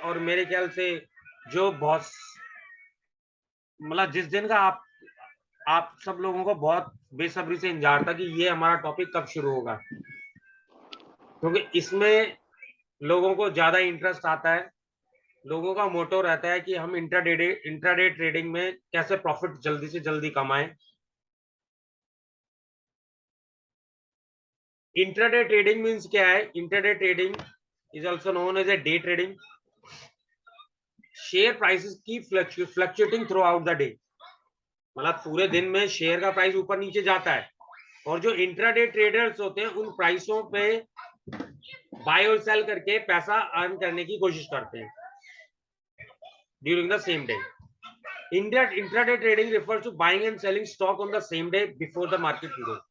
और मेरे ख्याल से जो बहुत मतलब जिस दिन का आप सब लोगों को बहुत बेसब्री से इंतजार था कि ये हमारा टॉपिक कब शुरू होगा, क्योंकि इसमें लोगों को ज्यादा इंटरेस्ट आता है। लोगों का मोटो रहता है कि हम इंट्राडे ट्रेडिंग में कैसे प्रॉफिट जल्दी से जल्दी कमाएं। इंट्राडे ट्रेडिंग मींस क्या है? Intraday trading is also known as a day trading. Share prices की fluctuating throughout the day, मतलब पूरे दिन में शेयर का प्राइस ऊपर नीचे जाता है, और जो इंट्राडे ट्रेडर्स होते हैं उन प्राइसों पे बाय और सेल करके पैसा अर्न करने की कोशिश करते हैं during the same day. Intraday trading refers to buying and selling stock on the same day before the market close,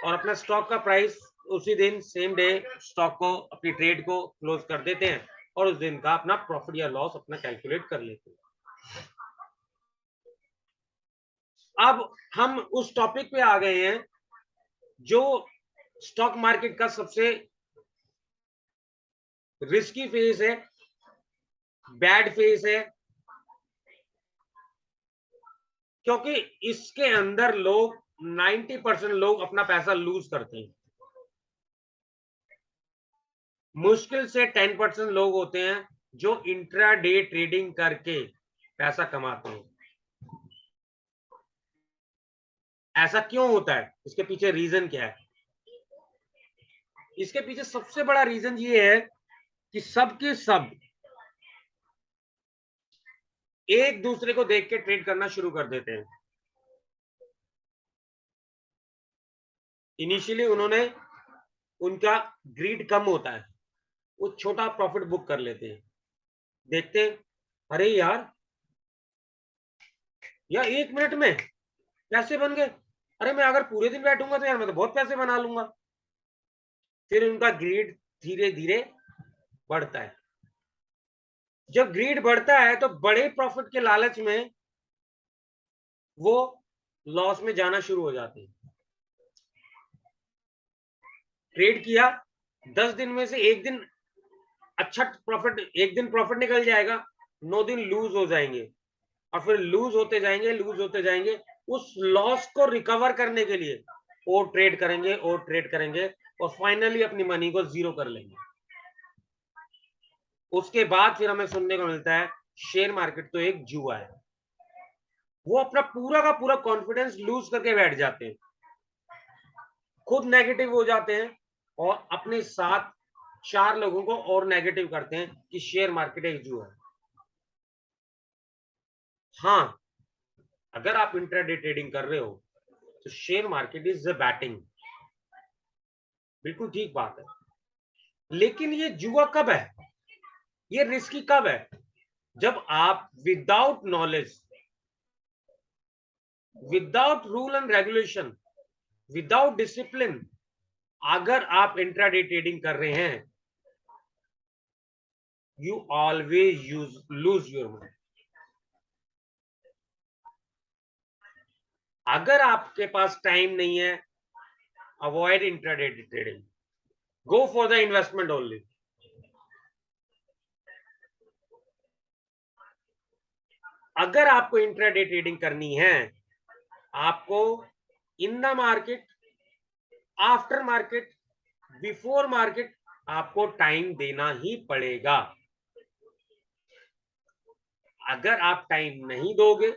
और अपना स्टॉक का प्राइस उसी दिन सेम डे स्टॉक को अपनी ट्रेड को क्लोज कर देते हैं और उस दिन का अपना प्रॉफिट या लॉस अपना कैलकुलेट कर लेते हैं। अब हम उस टॉपिक पे आ गए हैं जो स्टॉक मार्केट का सबसे रिस्की फेज है, बैड फेज है, क्योंकि इसके अंदर लोग 90% लोग अपना पैसा लूज करते हैं। मुश्किल से 10% लोग होते हैं जो इंट्राडे ट्रेडिंग करके पैसा कमाते हैं। ऐसा क्यों होता है? इसके पीछे रीजन क्या है? इसके पीछे सबसे बड़ा रीजन ये है कि सबके सब एक दूसरे को देख के ट्रेड करना शुरू कर देते हैं। इनिशियली उन्होंने उनका ग्रीड कम होता है, वो छोटा प्रॉफिट बुक कर लेते हैं, देखते हैं अरे यार एक मिनट में पैसे बन गए, अरे मैं अगर पूरे दिन बैठूंगा तो यार मैं तो बहुत पैसे बना लूंगा। फिर उनका ग्रीड धीरे धीरे बढ़ता है। जब ग्रीड बढ़ता है तो बड़े प्रॉफिट के लालच में वो लॉस में जाना शुरू हो जाते हैं। ट्रेड किया 10 दिन में से एक दिन अच्छा प्रॉफिट, एक दिन प्रॉफिट निकल जाएगा, 9 दिन लूज हो जाएंगे और फिर लूज होते जाएंगे। उस लॉस को रिकवर करने के लिए और ट्रेड करेंगे और फाइनली अपनी मनी को जीरो कर लेंगे। उसके बाद फिर हमें सुनने को मिलता है शेयर मार्केट तो एक जुआ है। वो अपना पूरा का पूरा कॉन्फिडेंस लूज करके बैठ जाते हैं, खुद नेगेटिव हो जाते हैं और अपने साथ 4 लोगों को और नेगेटिव करते हैं कि शेयर मार्केट एक जुआ है। हाँ, अगर आप इंट्राडे ट्रेडिंग कर रहे हो तो share market is a batting, बिल्कुल ठीक बात है। लेकिन ये जुआ कब है, ये रिस्की कब है? जब आप without knowledge, without rule and regulation, without discipline अगर आप इंट्राडे ट्रेडिंग कर रहे हैं, you always lose your money. अगर आपके पास टाइम नहीं है, avoid intraday trading, go for the investment only. अगर आपको इंट्राडे ट्रेडिंग करनी है, आपको in the market, after market, before market आपको टाइम देना ही पड़ेगा। अगर आप टाइम नहीं दोगे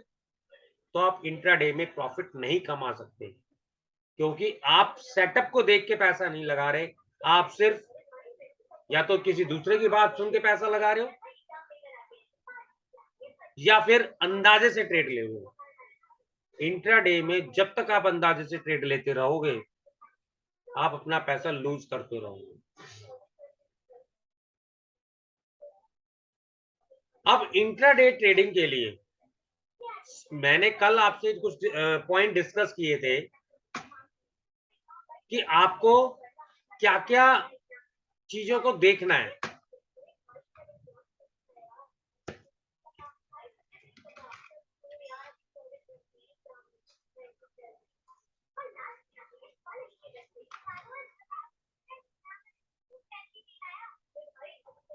तो आप इंट्राडे में प्रॉफिट नहीं कमा सकते, क्योंकि आप सेटअप को देख के पैसा नहीं लगा रहे, आप सिर्फ या तो किसी दूसरे की बात सुन के पैसा लगा रहे हो या फिर अंदाजे से ट्रेड ले रहे हो। इंट्राडे में जब तक आप अंदाजे से ट्रेड लेते रहोगे, आप अपना पैसा लूज करते रहोगे। अब इंट्राडे ट्रेडिंग के लिए मैंने कल आपसे कुछ पॉइंट डिस्कस किए थे कि आपको क्या क्या चीजों को देखना है।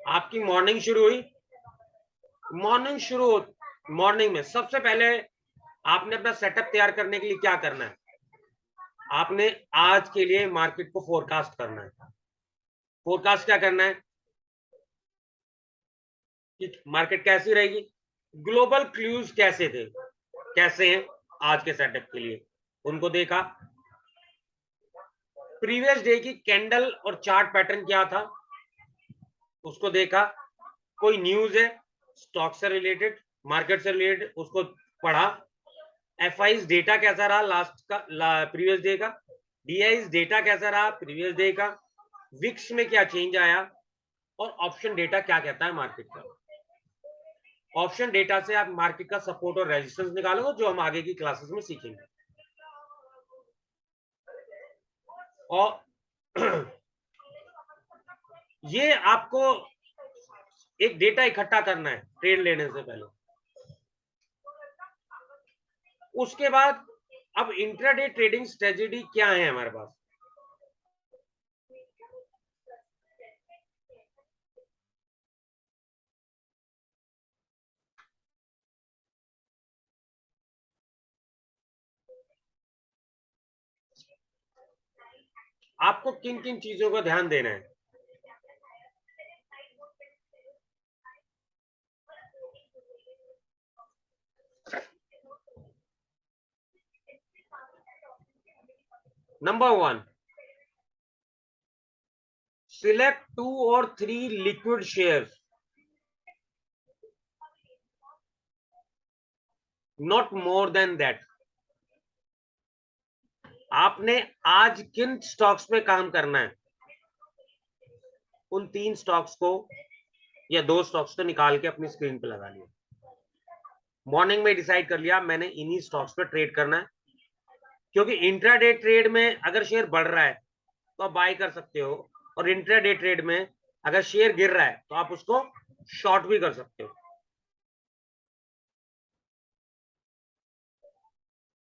आपकी मॉर्निंग शुरू हुई, मॉर्निंग में सबसे पहले आपने अपना सेटअप तैयार करने के लिए क्या करना है, आपने आज के लिए मार्केट को फोरकास्ट करना है। फोरकास्ट क्या करना है कि मार्केट कैसी रहेगी, ग्लोबल क्लूज कैसे थे, कैसे हैं आज के सेटअप के लिए, उनको देखा। प्रीवियस डे की कैंडल और चार्ट पैटर्न क्या था उसको देखा। कोई न्यूज है स्टॉक से रिलेटेड, मार्केट से रिलेटेड, उसको पढ़ा। एफआईज डेटा कैसा रहा लास्ट का, प्रीवियस डे का। डीआईज डेटा कैसा रहा प्रीवियस डे का। विक्स में क्या चेंज आया, और ऑप्शन डेटा क्या कहता है मार्केट का। ऑप्शन डेटा से आप मार्केट का सपोर्ट और रेजिस्टेंस निकालोगे, जो हम आगे की क्लासेस में सीखेंगे। और ये आपको एक डेटा इकट्ठा करना है ट्रेड लेने से पहले। उसके बाद अब इंट्राडे ट्रेडिंग स्ट्रेटेजी क्या है हमारे पास। आपको किन किन चीजों का ध्यान देना है। Number 1, select 2 or 3 liquid shares, not more than that. आपने आज किन स्टॉक्स पे काम करना है, उन 3 स्टॉक्स को या 2 स्टॉक्स को निकाल के अपनी स्क्रीन पे लगा लिया। मॉर्निंग में डिसाइड कर लिया मैंने इन्हीं स्टॉक्स पे ट्रेड करना है, क्योंकि इंट्राडे ट्रेड में अगर शेयर बढ़ रहा है तो आप बाय कर सकते हो, और इंट्राडे ट्रेड में अगर शेयर गिर रहा है तो आप उसको शॉर्ट भी कर सकते हो।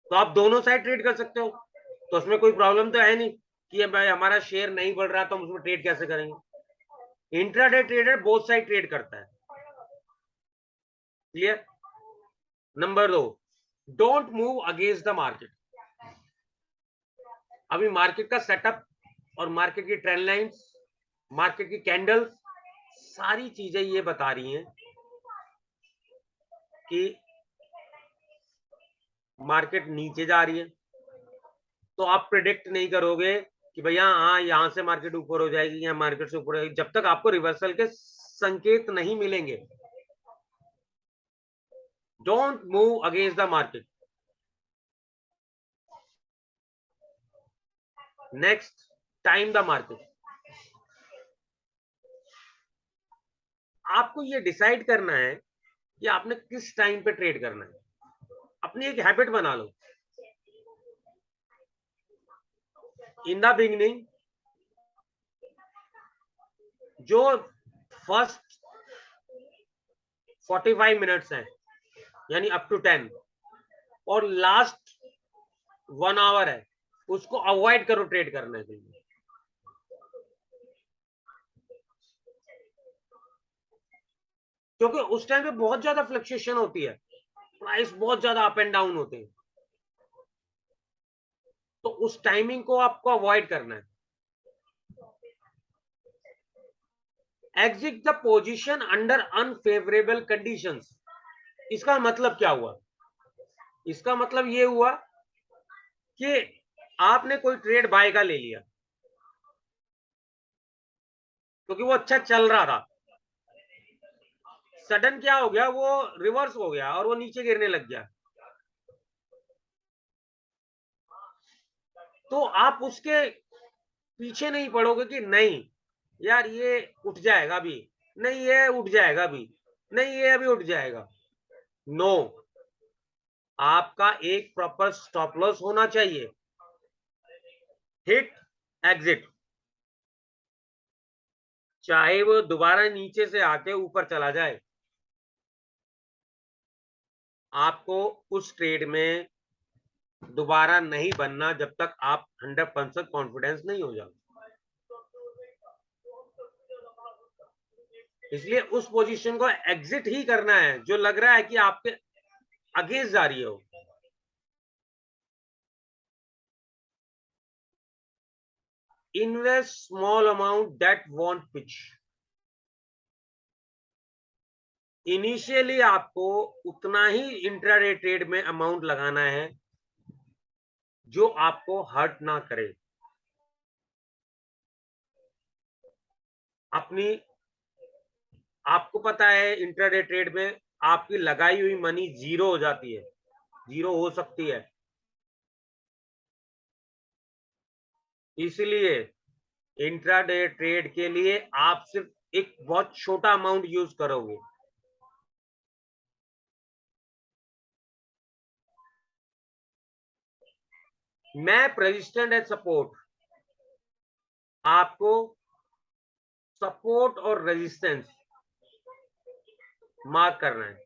तो आप दोनों साइड ट्रेड कर सकते हो, तो उसमें कोई प्रॉब्लम तो है नहीं कि भाई हमारा शेयर नहीं बढ़ रहा तो हम उसमें ट्रेड कैसे करेंगे। Intraday trader both side trade करता है। Clear. Number 2, don't move against the market. अभी मार्केट का सेटअप और मार्केट की ट्रेंड लाइंस, मार्केट की कैंडल्स, सारी चीजें ये बता रही हैं कि मार्केट नीचे जा रही है। तो आप प्रिडिक्ट नहीं करोगे कि भैया हाँ यहां से मार्केट ऊपर हो जाएगी या मार्केट से ऊपर हो जाएगी, जब तक आपको रिवर्सल के संकेत नहीं मिलेंगे। Don't move against the market. Next, time the market. आपको ये डिसाइड करना है कि आपने किस टाइम पे ट्रेड करना है, अपनी एक हैबिट बना लो। इन द बिगिनिंग जो फर्स्ट 45 मिनट्स हैं यानी अप टू 10 और लास्ट 1 आवर है, उसको अवॉइड करो ट्रेड करने के लिए। क्योंकि उस टाइम पे बहुत ज्यादा फ्लक्चुएशन होती है, प्राइस बहुत ज्यादा अप एंड डाउन होते हैं, तो उस टाइमिंग को आपको अवॉइड करना है। Exit the position under unfavourable conditions. इसका मतलब क्या हुआ, इसका मतलब ये हुआ कि आपने कोई ट्रेड बाय का ले लिया क्योंकि वो अच्छा चल रहा था, सडन क्या हो गया, वो रिवर्स हो गया और वो नीचे गिरने लग गया, तो आप उसके पीछे नहीं पड़ोगे कि नहीं यार ये उठ जाएगा अभी, नहीं ये उठ जाएगा अभी, नहीं ये अभी उठ जाएगा। नो, आपका एक प्रॉपर स्टॉप लॉस होना चाहिए। हिट, एग्जिट, चाहे वो दोबारा नीचे से आके ऊपर चला जाए, आपको उस ट्रेड में दोबारा नहीं बनना जब तक आप 100% कॉन्फिडेंस नहीं हो जाओ। इसलिए उस पोजीशन को एग्जिट ही करना है जो लग रहा है कि आपके अगेंस्ट जा रही हो। Invest small amount that want pitch. Initially आपको उतना ही इंट्राडे ट्रेड में अमाउंट लगाना है जो आपको हर्ट ना करे। अपनी आपको पता है इंट्राडे ट्रेड में आपकी लगाई हुई मनी जीरो हो जाती है, जीरो हो सकती है। इसलिए इंट्राडे ट्रेड के लिए आप सिर्फ एक बहुत छोटा अमाउंट यूज करोगे। मैप रेजिस्टेंस एंड सपोर्ट, आपको सपोर्ट और रेजिस्टेंस मार्क करना है।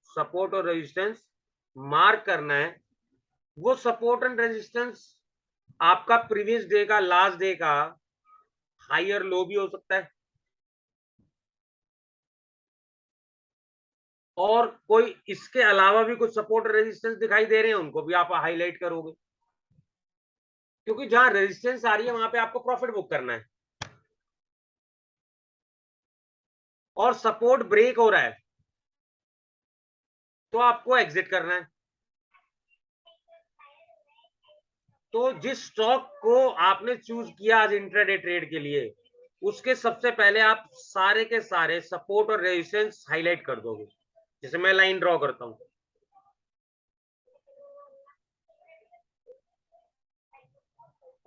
सपोर्ट और रेजिस्टेंस मार्क करना है। वो सपोर्ट एंड रेजिस्टेंस आपका प्रीवियस डे का, लास्ट डे का हायर लो भी हो सकता है, और कोई इसके अलावा भी कुछ सपोर्ट और रेजिस्टेंस दिखाई दे रहे हैं उनको भी आप हाईलाइट करोगे, क्योंकि जहां रेजिस्टेंस आ रही है वहां पे आपको प्रॉफिट बुक करना है। और सपोर्ट ब्रेक हो रहा है तो आपको एग्जिट करना है। तो जिस स्टॉक को आपने चूज किया आज इंट्राडे ट्रेड के लिए, उसके सबसे पहले आप सारे के सारे सपोर्ट और रेजिस्टेंस हाईलाइट कर दोगे। जैसे मैं लाइन ड्रॉ करता हूं,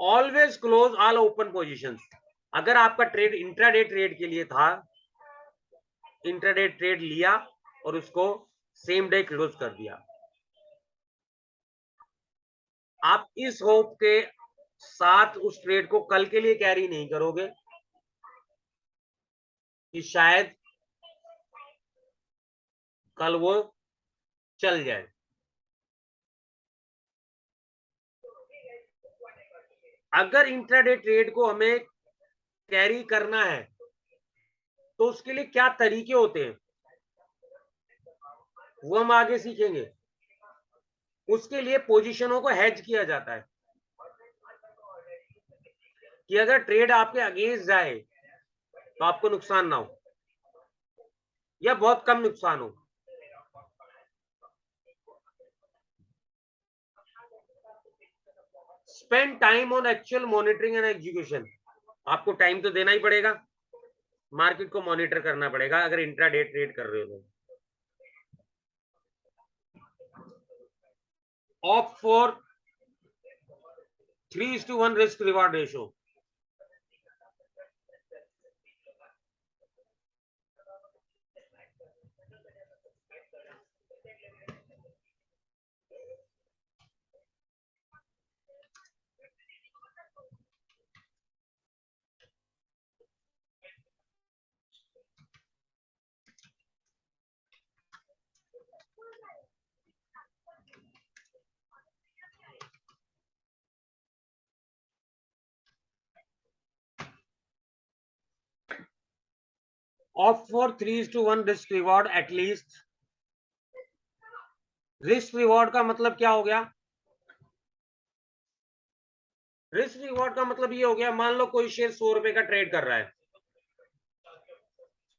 always close all open positions. अगर आपका ट्रेड इंट्राडे ट्रेड के लिए था, इंट्राडे ट्रेड लिया और उसको सेम डे क्लोज कर दिया, आप इस होप के साथ उस ट्रेड को कल के लिए कैरी नहीं करोगे कि शायद कल वो चल जाए। अगर इंट्राडे ट्रेड को हमें कैरी करना है तो उसके लिए क्या तरीके होते हैं वो हम आगे सीखेंगे। उसके लिए पोजीशनों को हेज किया जाता है कि अगर ट्रेड आपके अगेंस्ट जाए तो आपको नुकसान ना हो या बहुत कम नुकसान हो। Spend time on actual monitoring and execution, आपको टाइम तो देना ही पड़ेगा, मार्केट को मॉनिटर करना पड़ेगा अगर इंट्राडे ट्रेड कर रहे हो तो। Opt for 3:1 risk reward ratio. Opt for 3:1 risk reward at least. Risk reward का मतलब क्या हो गया? रिस्क रिवॉर्ड का मतलब ये हो गया, मान लो कोई शेयर 100 रुपए का ट्रेड कर रहा है,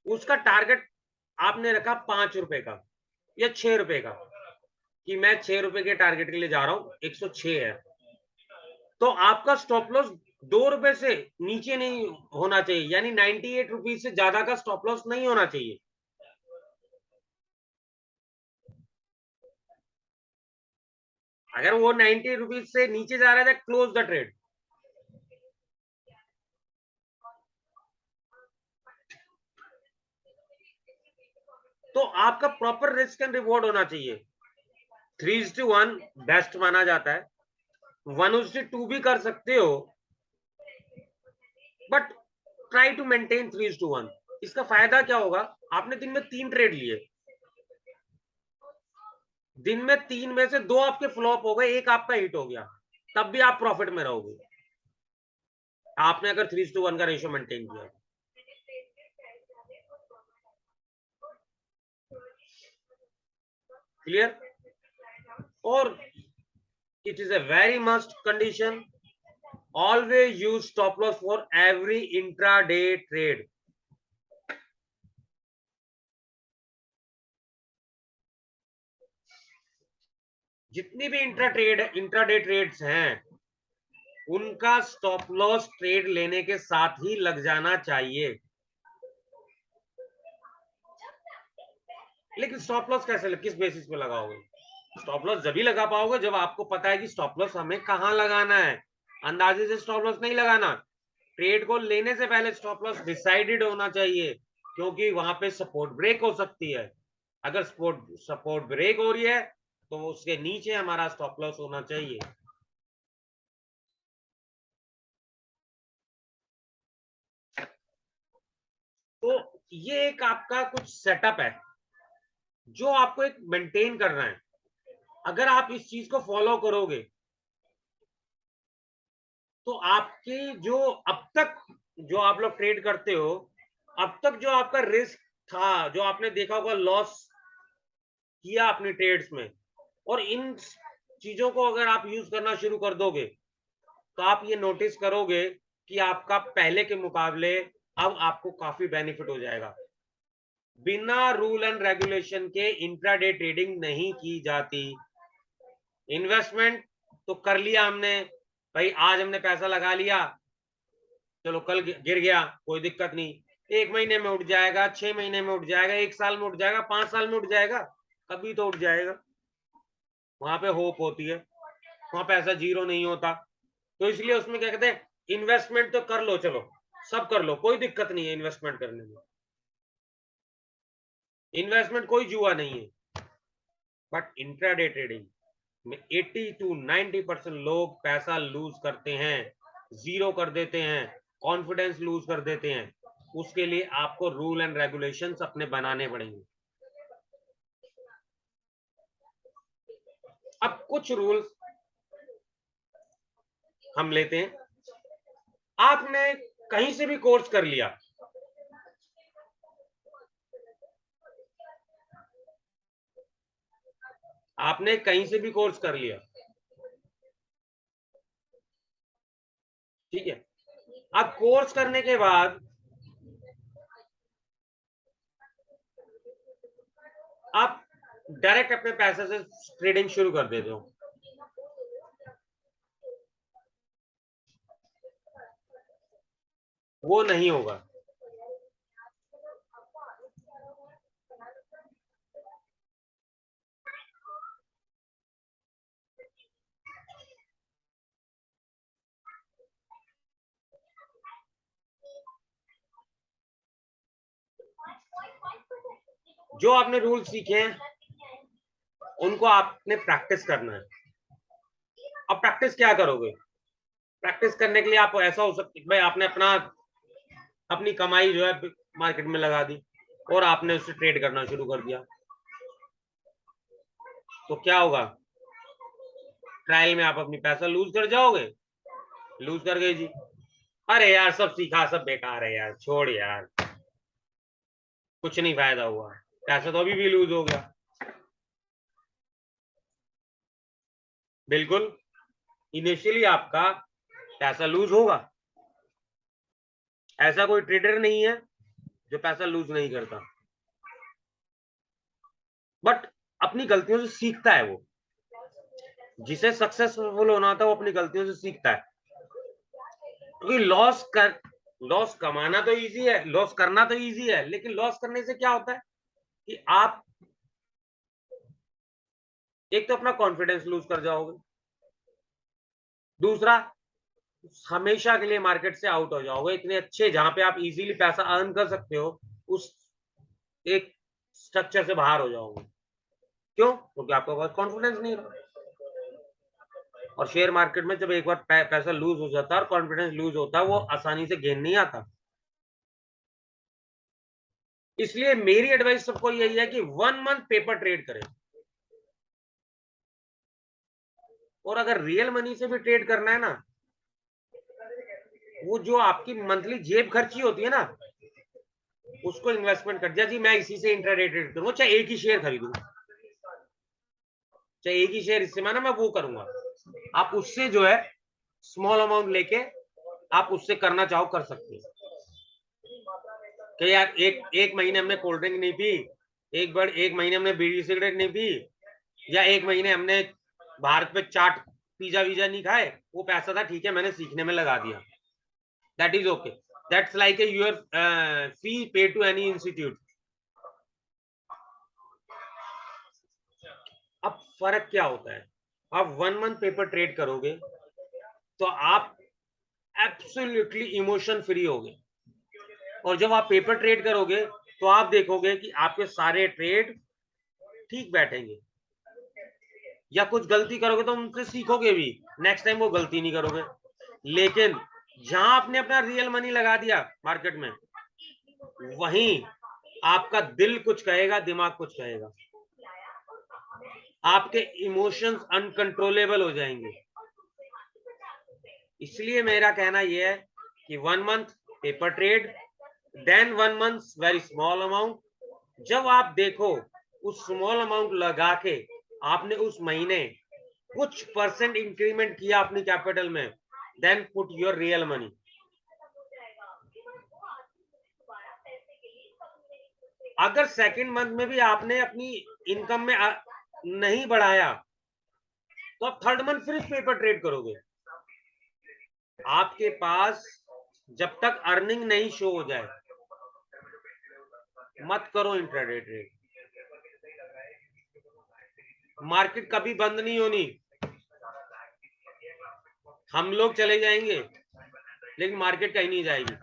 उसका टारगेट आपने रखा 5 रुपए का या 6 रुपए का, कि मैं 6 रुपए के टारगेट के लिए जा रहा हूं, 106 है, तो आपका स्टॉप लॉस 2 रुपए से नीचे नहीं होना चाहिए, यानी 98 रुपीज से ज्यादा का स्टॉप लॉस नहीं होना चाहिए। अगर वो 90 रुपीज से नीचे जा रहा है, क्लोज द ट्रेड। तो आपका प्रॉपर रिस्क एंड रिवॉर्ड होना चाहिए। 3:1 बेस्ट माना जाता है, 1:2 भी कर सकते हो, बट ट्राई टू मेंटेन 3:1। इसका फायदा क्या होगा? आपने दिन में 3 ट्रेड लिए, दिन में 3 में से 2 आपके फ्लॉप हो गए, 1 आपका हिट हो गया, तब भी आप प्रॉफिट में रहोगे। आपने अगर 3:1 का रेशियो मेंटेन किया, क्लियर। और it is a very must condition, always use stop loss for every intraday trade. जितनी भी इंट्राडे ट्रेड्स हैं उनका स्टॉप लॉस ट्रेड लेने के साथ ही लग जाना चाहिए। लेकिन स्टॉप लॉस कैसे, किस बेसिस पे लगाओगे? स्टॉप लॉस जब ही लगा पाओगे जब आपको पता है कि स्टॉप लॉस हमें कहां लगाना है। अंदाजे से स्टॉप लॉस नहीं लगाना। ट्रेड को लेने से पहले स्टॉप लॉस डिसाइडेड होना चाहिए, क्योंकि वहां पे सपोर्ट ब्रेक हो सकती है। अगर सपोर्ट ब्रेक हो रही है तो उसके नीचे हमारा स्टॉप लॉस होना चाहिए। तो ये एक आपका कुछ सेटअप है जो आपको एक मेंटेन करना है। अगर आप इस चीज को फॉलो करोगे तो आपकी जो अब तक जो आप लोग ट्रेड करते हो, अब तक जो आपका रिस्क था, जो आपने देखा होगा लॉस किया अपनी ट्रेड्स में, और इन चीजों को अगर आप यूज करना शुरू कर दोगे तो आप ये नोटिस करोगे कि आपका पहले के मुकाबले अब आपको काफी बेनिफिट हो जाएगा। बिना रूल एंड रेगुलेशन के इंट्राडे ट्रेडिंग नहीं की जाती। इन्वेस्टमेंट तो कर लिया हमने, भाई आज हमने पैसा लगा लिया, चलो कल गिर गया कोई दिक्कत नहीं, 1 महीने में उठ जाएगा, 6 महीने में उठ जाएगा, 1 साल में उठ जाएगा, 5 साल में उठ जाएगा, कभी तो उठ जाएगा। वहां पे होप होती है, वहां पैसा जीरो नहीं होता। तो इसलिए उसमें क्या कहते हैं, इन्वेस्टमेंट तो कर लो, चलो सब कर लो, कोई दिक्कत नहीं है इन्वेस्टमेंट करने में। इन्वेस्टमेंट कोई जुआ नहीं है। बट इंट्राडे ट्रेडिंग में 80 to 90% लोग पैसा लूज करते हैं, जीरो कर देते हैं, कॉन्फिडेंस लूज कर देते हैं। उसके लिए आपको रूल एंड रेगुलेशंस अपने बनाने पड़ेंगे। अब कुछ रूल्स हम लेते हैं। आपने कहीं से भी कोर्स कर लिया, आपने कहीं से भी कोर्स कर लिया, ठीक है। अब कोर्स करने के बाद आप डायरेक्ट अपने पैसे से ट्रेडिंग शुरू कर देते हो, वो नहीं होगा। जो आपने रूल सीखे हैं उनको आपने प्रैक्टिस करना है। अब प्रैक्टिस क्या करोगे? प्रैक्टिस करने के लिए आप ऐसा हो सकता है भाई आपने अपनी कमाई जो है मार्केट में लगा दी और आपने उससे ट्रेड करना शुरू कर दिया, तो क्या होगा? ट्रायल में आप अपनी पैसा लूज कर जाओगे, लूज कर गए जी, अरे यार सब सीखा सब बेकार है यार, छोड़ यार, कुछ नहीं फायदा हुआ, पैसा तो अभी भी लूज हो गया। बिल्कुल, इनिशियली आपका पैसा लूज होगा। ऐसा कोई ट्रेडर नहीं है जो पैसा लूज नहीं करता, बट अपनी गलतियों से सीखता है। वो जिसे सक्सेसफुल होना था वो अपनी गलतियों से सीखता है। क्योंकि लॉस कमाना तो इजी है, लॉस करना तो इजी है, लेकिन लॉस करने से क्या होता है कि आप एक तो अपना कॉन्फिडेंस लूज कर जाओगे, दूसरा हमेशा के लिए मार्केट से आउट हो जाओगे। इतने अच्छे जहां पे आप इजीली पैसा अर्न कर सकते हो उस एक स्ट्रक्चर से बाहर हो जाओगे। क्यों? क्योंकि आपके पास कॉन्फिडेंस नहीं रहा। और शेयर मार्केट में जब एक बार पैसा लूज हो जाता है और कॉन्फिडेंस लूज होता है, वो आसानी से गेन नहीं आता। इसलिए मेरी एडवाइस सबको यही है कि 1 मंथ पेपर ट्रेड करें। और अगर रियल मनी से भी ट्रेड करना है ना, वो जो आपकी मंथली जेब खर्ची होती है ना, उसको इन्वेस्टमेंट कर दिया जी, मैं इसी से इंट्राडे ट्रेड करूंगा, चाहे एक ही शेयर खरीदूं, चाहे एक ही शेयर इससे माना मैं वो करूंगा। आप उससे जो है स्मॉल अमाउंट लेके आप उससे करना चाहो कर सकते हो कि यार एक महीने हमने कोल्ड ड्रिंक नहीं पी, एक महीने हमने बीड़ी सिगरेट नहीं पी, या एक महीने हमने भारत में चाट पिज्जा वीजा नहीं खाए, वो पैसा था ठीक है मैंने सीखने में लगा दिया, that is okay, that's like a your फी पे टू एनी इंस्टीट्यूट। अब फर्क क्या होता है, आप 1 मंथ पेपर ट्रेड करोगे तो आप एब्सोल्युटली इमोशन फ्री होगे, और जब आप पेपर ट्रेड करोगे तो आप देखोगे कि आपके सारे ट्रेड ठीक बैठेंगे, या कुछ गलती करोगे तो उनसे सीखोगे भी, नेक्स्ट टाइम वो गलती नहीं करोगे। लेकिन जहां आपने अपना रियल मनी लगा दिया मार्केट में, वहीं आपका दिल कुछ कहेगा, दिमाग कुछ कहेगा, आपके इमोशंस अनकंट्रोलेबल हो जाएंगे। इसलिए मेरा कहना यह है कि 1 month paper trade, then 1 month very small amount, जब आप देखो उस स्मॉल अमाउंट लगा के आपने उस महीने कुछ परसेंट इंक्रीमेंट किया अपनी कैपिटल में, then put your real money. अगर सेकंड मंथ में भी आपने अपनी इनकम में नहीं बढ़ाया तो आप थर्ड मंथ फिर पेपर ट्रेड करोगे। आपके पास जब तक अर्निंग नहीं शो हो जाए मत करो इंट्राडे ट्रेड। मार्केट कभी बंद नहीं होनी, हम लोग चले जाएंगे लेकिन मार्केट कहीं नहीं जाएगी।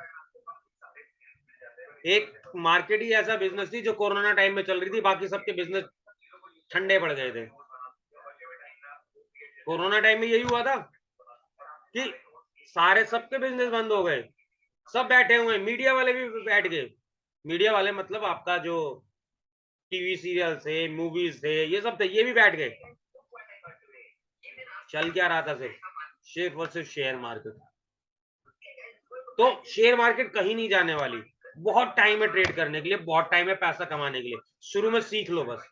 एक मार्केट ही ऐसा बिजनेस थी जो कोरोना टाइम में चल रही थी, बाकी सबके बिजनेस ठंडे पड़ गए थे। कोरोना टाइम में यही हुआ था कि सारे सबके बिजनेस बंद हो गए, सब बैठे हुए, मीडिया वाले भी बैठ गए। मीडिया वाले मतलब आपका जो टीवी सीरियल थे, मूवीज थे, ये सब थे, ये भी बैठ गए। चल क्या रहा था, सिर्फ और सिर्फ शेयर मार्केट। तो शेयर मार्केट कहीं नहीं जाने वाली, बहुत टाइम है ट्रेड करने के लिए, बहुत टाइम है पैसा कमाने के लिए, शुरू में सीख लो बस।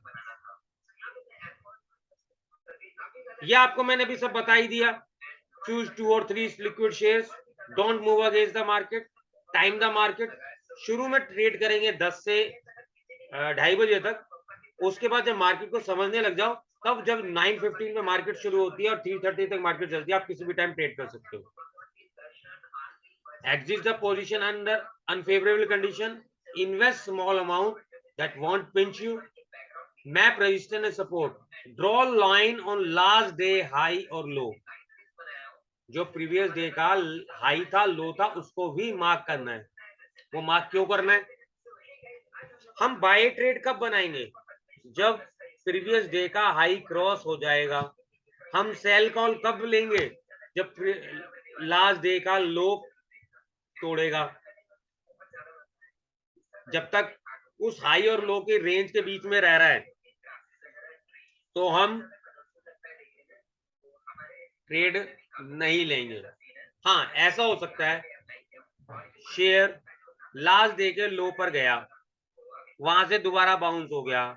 ये आपको मैंने अभी सब बता ही दिया, चूज 2 और 3 liquid shares, don't move against the market, time the market. शुरू में ट्रेड करेंगे 10 से 2:30 बजे तक, उसके बाद जब मार्केट को समझने लग जाओ, तब जब 9:15 में मार्केट शुरू होती है और 3:30 तक मार्केट चलती है, आप किसी भी टाइम ट्रेड कर सकते हो। Exit the position under unfavorable condition, invest small amount that won't pinch you, map resistance and support, draw line on last day high or low, जो प्रीवियस डे का हाई था लो था उसको भी मार्क करना है। वो मार्क क्यों करना है, हम बाय ट्रेड कब बनाएंगे, जब प्रीवियस डे का हाई क्रॉस हो जाएगा। हम सेल कॉल कब लेंगे, जब लास्ट डे का लो तोड़ेगा। जब तक उस हाई और लो के रेंज के बीच में रह रहा है तो हम ट्रेड नहीं लेंगे। हाँ, ऐसा हो सकता है शेयर लास्ट डे के लो पर गया, वहां से दोबारा बाउंस हो गया,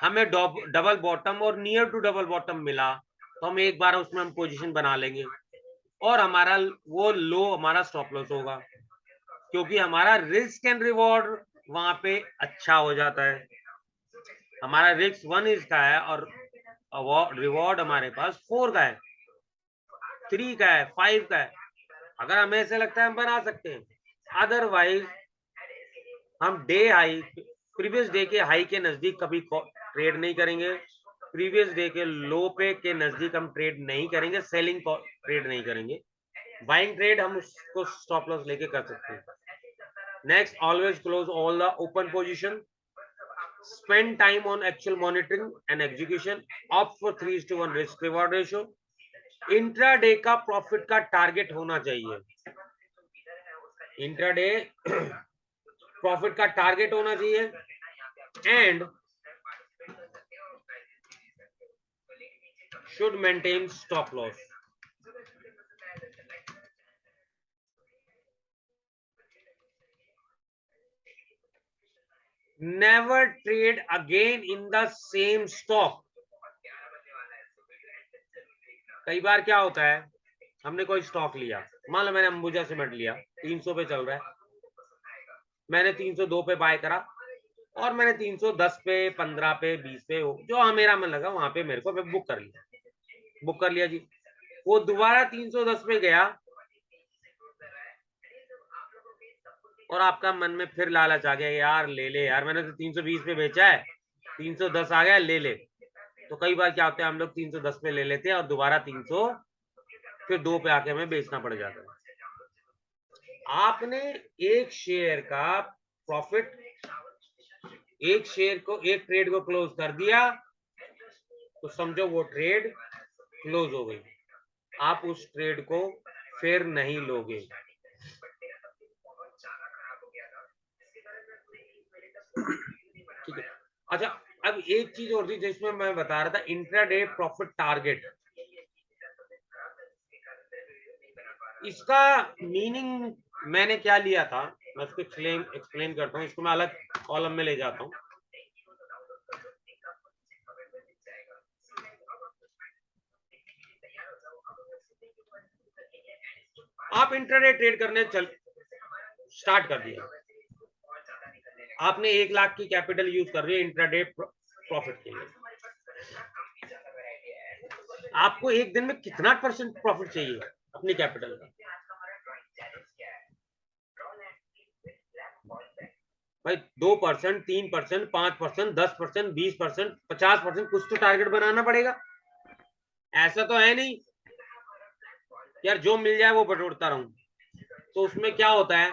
हमें डबल बॉटम और नियर टू डबल बॉटम मिला, तो हम एक बार उसमें हम पोजीशन बना लेंगे और हमारा वो लो हमारा स्टॉप लॉस होगा, क्योंकि हमारा रिस्क एंड रिवॉर्ड वहां पे अच्छा हो जाता है। हमारा रिस्क 1 का है और रिवॉर्ड हमारे पास 4 का है, 3 का है, 5 का है। अगर हमें ऐसे लगता है हम बना सकते हैं, अदरवाइज हम डे हाई प्रीवियस डे के हाई के नजदीक कभी ट्रेड नहीं करेंगे, प्रीवियस डे के लो पे के नजदीक हम ट्रेड नहीं करेंगे, सेलिंग ट्रेड नहीं करेंगे। बाइंग ट्रेड हम उसको स्टॉप लॉस लेके कर सकते हैं। Next, always close all the open position, spend time on actual monitoring and execution, opt for 3:1 risk reward ratio, intraday का प्रॉफिट का टारगेट होना चाहिए, इंट्राडे प्रॉफिट का टारगेट होना चाहिए, and should maintain stop loss. Never trade again in the same stock. कई बार क्या होता है, हमने कोई स्टॉक लिया, मान लो मैंने अंबुजा सीमेंट लिया, 300 पे चल रहा है, मैंने 302 पे बाय करा और मैंने 310 पे, 15 पे, 20 पे, जो मेरा मन लगा वहां पे मेरे को बुक कर लिया जी। वो दोबारा 310 पे गया और आपका मन में फिर लालच आ गया, यार ले ले यार, मैंने तो 320 पे बेचा है, 310 आ गया, ले ले। तो कई बार क्या होता है, हम लोग 310 पे ले लेते हैं और दोबारा 300 फिर 2 पे आके हमें बेचना पड़ जाता है। आपने एक शेयर का प्रॉफिट, एक शेयर को, एक ट्रेड को क्लोज कर दिया तो समझो वो ट्रेड क्लोज हो गई, आप उस ट्रेड को फिर नहीं लोगे। ठीक है। अच्छा, अब एक चीज और थी जिसमें मैं बता रहा था, इंट्राडे प्रॉफिट टारगेट। इसका मीनिंग मैंने क्या लिया था, मैं उसको एक्सप्लेन करता हूँ, इसको मैं अलग कॉलम में ले जाता हूँ। आप इंट्राडे ट्रेड करने स्टार्ट कर दिया, आपने 1 लाख की कैपिटल यूज कर रही है इंट्राडे प्रॉफिट के लिए, आपको एक दिन में कितना % प्रॉफिट चाहिए अपनी कैपिटल का? भाई 2%, 3%, 5%, 10%, 20%, 50%, कुछ तो टारगेट बनाना पड़ेगा। ऐसा तो है नहीं यार जो मिल जाए वो बटोरता रहूं। तो उसमें क्या होता है,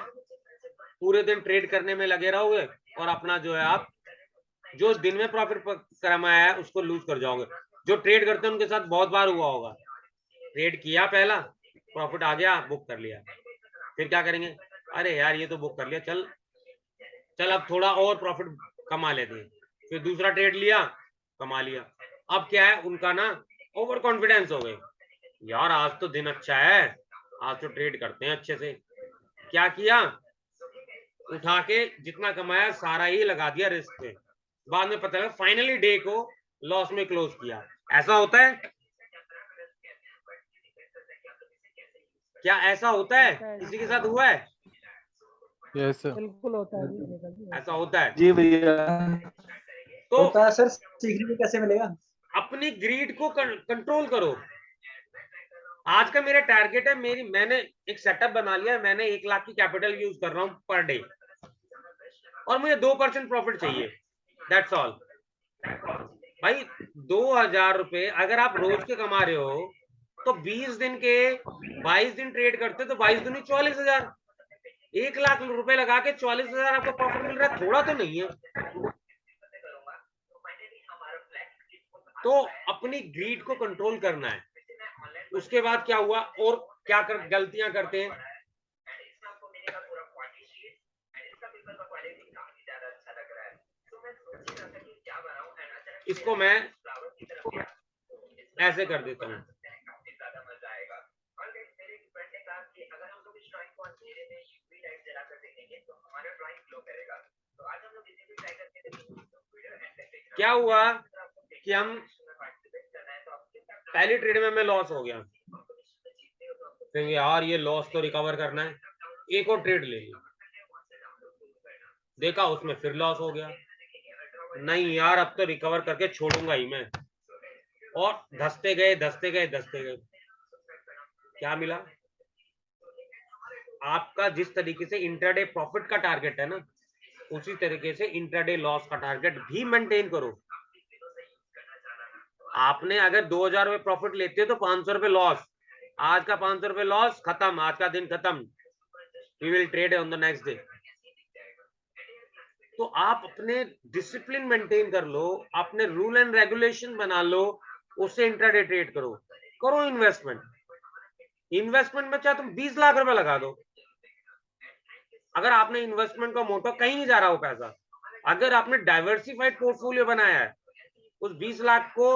पूरे दिन ट्रेड करने में लगे रहोगे और अपना जो है आप जो दिन में प्रॉफिट कमाया है उसको लूज कर जाओगे। जो ट्रेड करते हैं उनके साथ बहुत बार हुआ होगा, ट्रेड किया, पहला प्रॉफिट आ गया, बुक कर लिया, फिर क्या करेंगे, अरे यार ये तो बुक कर लिया, चल अब थोड़ा और प्रॉफिट कमा लेते हैं, फिर दूसरा ट्रेड लिया, कमा लिया। अब क्या है, उनका ना ओवर कॉन्फिडेंस हो गए, यार आज तो दिन अच्छा है, आज तो ट्रेड करते हैं अच्छे से। क्या किया, उठा के जितना कमाया सारा ही लगा दिया रिस्क पे, बाद में पता लगा फाइनली डे को लॉस में क्लोज किया। ऐसा होता है क्या? ऐसा होता है, किसी के साथ हुआ है? यस सर, बिल्कुल होता है जी, ऐसा होता है जी भैया। तो होता है सर, सीखने को कैसे मिलेगा? अपनी ग्रीड को कंट्रोल करो। आज का मेरा टारगेट है, मैंने एक सेटअप बना लिया है, मैंने 1 लाख की कैपिटल यूज कर रहा हूं पर डे और मुझे 2% प्रॉफिट चाहिए, दैट्स ऑल। भाई 2000 रुपए अगर आप रोज के कमा रहे हो तो 20 दिन के 22 दिन ट्रेड करते तो 22 दिन 44,000, 1 लाख रुपए लगा के 44,000 आपको प्रॉफिट मिल रहा है, थोड़ा तो नहीं है। तो अपनी ग्रीड को कंट्रोल करना है। उसके बाद क्या हुआ और क्या गलतियां करते हैं, इसको मैं ऐसे कर देता हूं, क्या हुआ कि हम पहली ट्रेड में हमें लॉस हो गया, फिर यार ये लॉस तो रिकवर करना है, एक और ट्रेड ले ली, देखा उसमें फिर लॉस हो गया, नहीं यार अब तो रिकवर करके छोड़ूंगा ही मैं, और धसते गए, क्या मिला, आपका जिस तरीके से इंट्राडे प्रॉफिट का टारगेट है ना, उसी तरीके से इंट्राडे लॉस का टारगेट भी मेंटेन करो। आपने अगर 2000 रुपए प्रॉफिट लेते हो तो 500 रुपए लॉस, आज का 500 रुपए लॉस, खत्म, आज का दिन खत्म, we will trade on the next day. तो आप अपने डिसिप्लिन मेंटेन कर लो, अपने रूल एंड रेगुलेशन बना लो, उससे इंट्राडे ट्रेड करो इन्वेस्टमेंट में चाहे तुम 20 लाख रुपए लगा दो, अगर आपने इन्वेस्टमेंट का मोटो कहीं नहीं जा रहा हो पैसा, अगर आपने डाइवर्सिफाइड पोर्टफोलियो बनाया है, उस 20 लाख को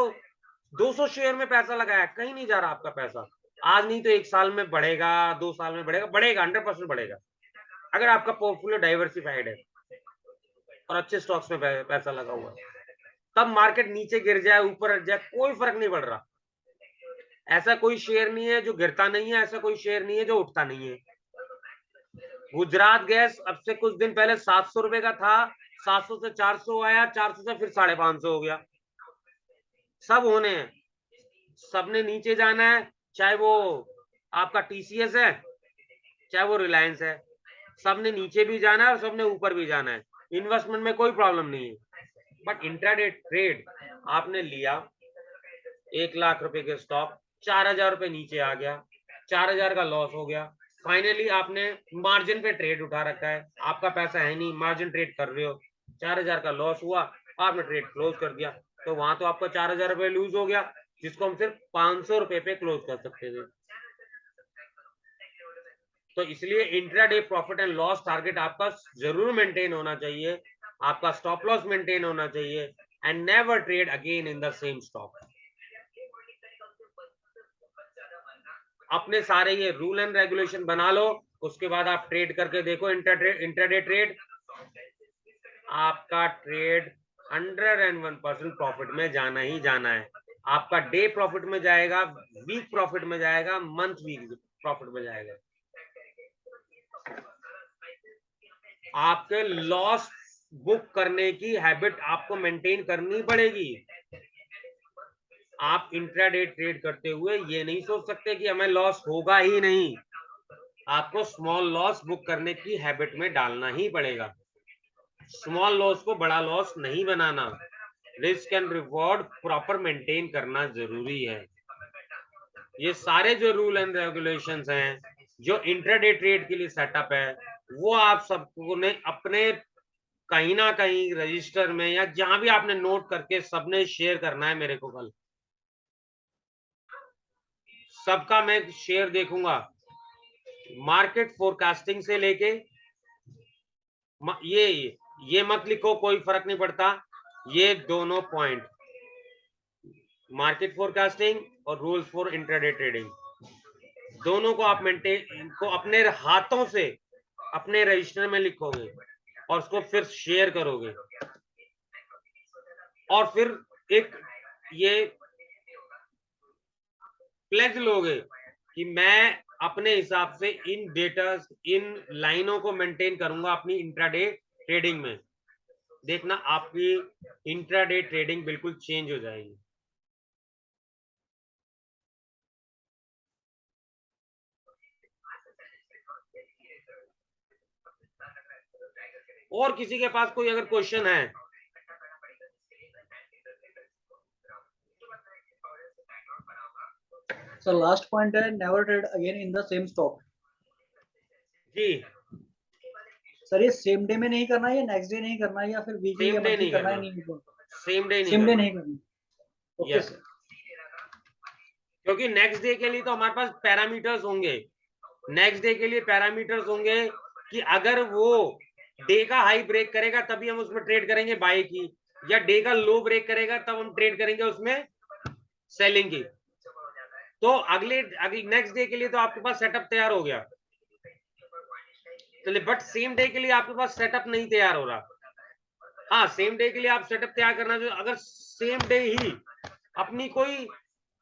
200 शेयर में पैसा लगाया, कहीं नहीं जा रहा आपका पैसा, आज नहीं तो 1 साल में बढ़ेगा, 2 साल में बढ़ेगा, 100% बढ़ेगा, अगर आपका पोर्टफोलियो डाइवर्सिफाइड है। और अच्छे स्टॉक्स में पैसा लगा हुआ है, तब मार्केट नीचे गिर जाए ऊपर हट जाए कोई फर्क नहीं पड़ रहा। ऐसा कोई शेयर नहीं है जो गिरता नहीं है, ऐसा कोई शेयर नहीं है जो उठता नहीं है। गुजरात गैस अब से कुछ दिन पहले 700 रुपए का था, 700 से 400 आया, 400 से फिर 550 हो गया। सब होने हैं, सबने नीचे जाना है, चाहे वो आपका टीसीएस है चाहे वो रिलायंस है, सबने नीचे भी जाना है और सबने ऊपर भी जाना है। इन्वेस्टमेंट में कोई प्रॉब्लम नहीं है। बट इंट्राडे ट्रेड आपने लिया 1 लाख रुपए के स्टॉक, 4,000 रुपए नीचे आ गया, 4,000 का लॉस हो गया। फाइनली आपने मार्जिन पे ट्रेड उठा रखा है, आपका पैसा है नहीं, मार्जिन ट्रेड कर रहे हो, 4,000 का लॉस हुआ, आपने ट्रेड क्लोज कर दिया, तो वहां तो आपका 4,000 रुपए लूज हो गया, जिसको हम सिर्फ 500 रुपए पे क्लोज कर सकते थे। तो इसलिए intraday profit and loss target आपका जरूर मेंटेन होना चाहिए, आपका स्टॉप लॉस मेंटेन होना चाहिए, and never trade again in the same stock. अपने सारे ये रूल एंड रेगुलेशन बना लो, उसके बाद आप ट्रेड करके देखो इंट्राडे ट्रेड, आपका ट्रेड 101% प्रॉफिट में जाना ही जाना है। आपका डे प्रॉफिट में जाएगा, वीक प्रॉफिट में जाएगा, मंथ वीक प्रॉफिट में जाएगा। आपके लॉस बुक करने की हैबिट आपको मेंटेन करनी पड़ेगी। आप इंट्राडे ट्रेड करते हुए ये नहीं सोच सकते कि हमें लॉस होगा ही नहीं, आपको स्मॉल लॉस बुक करने की हैबिट में डालना ही पड़ेगा। स्मॉल लॉस को बड़ा लॉस नहीं बनाना, risk and reward proper maintain करना जरूरी है। ये सारे जो रूल एंड रेगुलेशंस हैं जो इंट्राडे ट्रेड के लिए सेटअप है, वो आप सबको ने अपने कहीं ना कहीं रजिस्टर में या जहां भी आपने नोट करके सबने शेयर करना है मेरे को कल। सबका मैं शेयर देखूंगा, मार्केट फोरकास्टिंग से लेके ये मत लिखो कोई फर्क नहीं पड़ता, ये दोनों पॉइंट मार्केट फोरकास्टिंग और रूल्स फॉर इंट्राडे ट्रेडिंग, दोनों को आप मेंटेन को अपने हाथों से अपने रजिस्टर में लिखोगे और उसको फिर शेयर करोगे, और फिर एक ये प्लेज लोगे कि मैं अपने हिसाब से इन डेटा इन लाइनों को मेंटेन करूंगा अपनी इंट्राडे ट्रेडिंग में। देखना आपकी इंट्राडे ट्रेडिंग बिल्कुल चेंज हो जाएगी। और किसी के पास कोई अगर क्वेश्चन है? सर लास्ट पॉइंट है never trade again in the same stock. जी सर ये सेम डे में नहीं करना है या नेक्स्ट डे नहीं करना है या फिर वीकली सेम या डे मंथली नहीं करना है? करना, नहीं सेम डे सेम डे नहीं नहीं करना। Okay Yes. सर। क्योंकि नेक्स्ट डे के लिए तो हमारे पास पैरामीटर्स होंगे, नेक्स्ट डे के लिए पैरामीटर्स होंगे कि अगर वो डे का हाई ब्रेक करेगा तभी हम उसमें ट्रेड करेंगे बाय की, या डे का लो ब्रेक करेगा तब हम ट्रेड करेंगे उसमें सेलिंग की। तो अगले नेक्स्ट डे के लिए तो आपके पास सेटअप तैयार हो गया, चलिए, बट सेम डे के लिए आपके पास सेटअप नहीं तैयार हो रहा। हाँ, सेम डे के लिए आप सेटअप तैयार करना चाहिए। अगर सेम डे ही अपनी कोई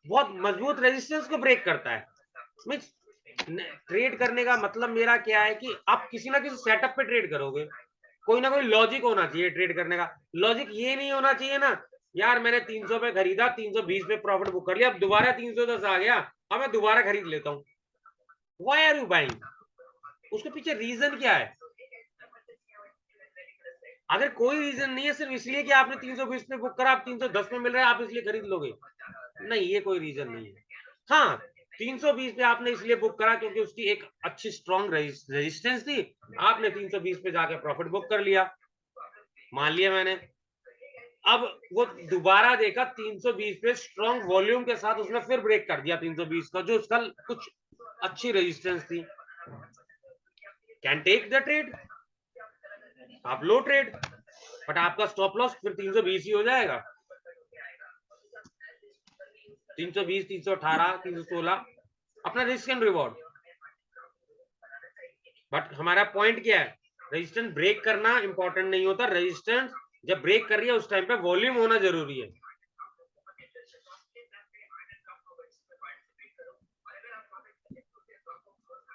बहुत मजबूत रेजिस्टेंस को ब्रेक करता है, मींस ट्रेड करने का मतलब मेरा क्या है कि आप किसी ना किसी सेटअप पे ट्रेड करोगे, कोई ना कोई लॉजिक होना चाहिए ट्रेड करने का। लॉजिक ये नहीं होना चाहिए ना यार मैंने 300 पे खरीदा, 320 पे प्रॉफिट बुक कर लिया, अब दोबारा 310 आ गया, अब मैं दोबारा खरीद लेता हूँ। Why are you buying? उसके पीछे रीजन क्या है? अगर कोई रीजन नहीं है, सिर्फ इसलिए कि आपने 320 पे बुक करा, आप 310 में मिल रहा है, आप इसलिए खरीद लोगे, नहीं, ये कोई रीजन नहीं है। हाँ, 320 पे आपने इसलिए बुक करा क्योंकि उसकी एक अच्छी स्ट्रॉन्ग रेजिस्टेंस थी, आपने 320 पे जाकर प्रॉफिट बुक कर लिया, मान लिया मैंने। अब वो दोबारा देखा 320 पे स्ट्रॉन्ग वॉल्यूम के साथ, उसने फिर ब्रेक कर दिया 320 का, जो उसका कुछ अच्छी रेजिस्टेंस थी, कैन टेक द ट्रेड, आप लो ट्रेड, बट आपका स्टॉप लॉस फिर 320 ही हो जाएगा, 320, 318, 316, अपना रिस्क एंड रिवॉर्ड। बट हमारा पॉइंट क्या है? रेजिस्टेंस ब्रेक करना इंपॉर्टेंट नहीं होता, रेजिस्टेंस जब ब्रेक कर रही है उस टाइम पे वॉल्यूम होना जरूरी है।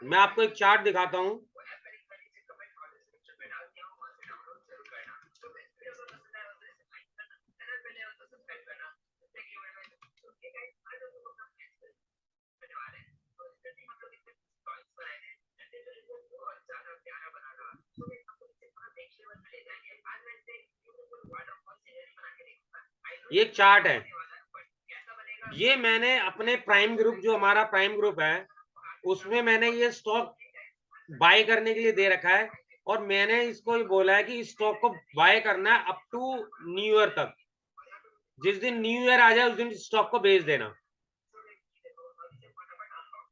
मैं आपको एक चार्ट दिखाता हूं। ये चार्ट है, ये मैंने अपने प्राइम ग्रुप, जो हमारा प्राइम ग्रुप है, उसमें मैंने ये स्टॉक बाय करने के लिए दे रखा है, और मैंने इसको ये बोला है कि इस स्टॉक को बाय करना है अप टू न्यू ईयर तक। जिस दिन न्यू ईयर आ जाए उस दिन स्टॉक को बेच देना।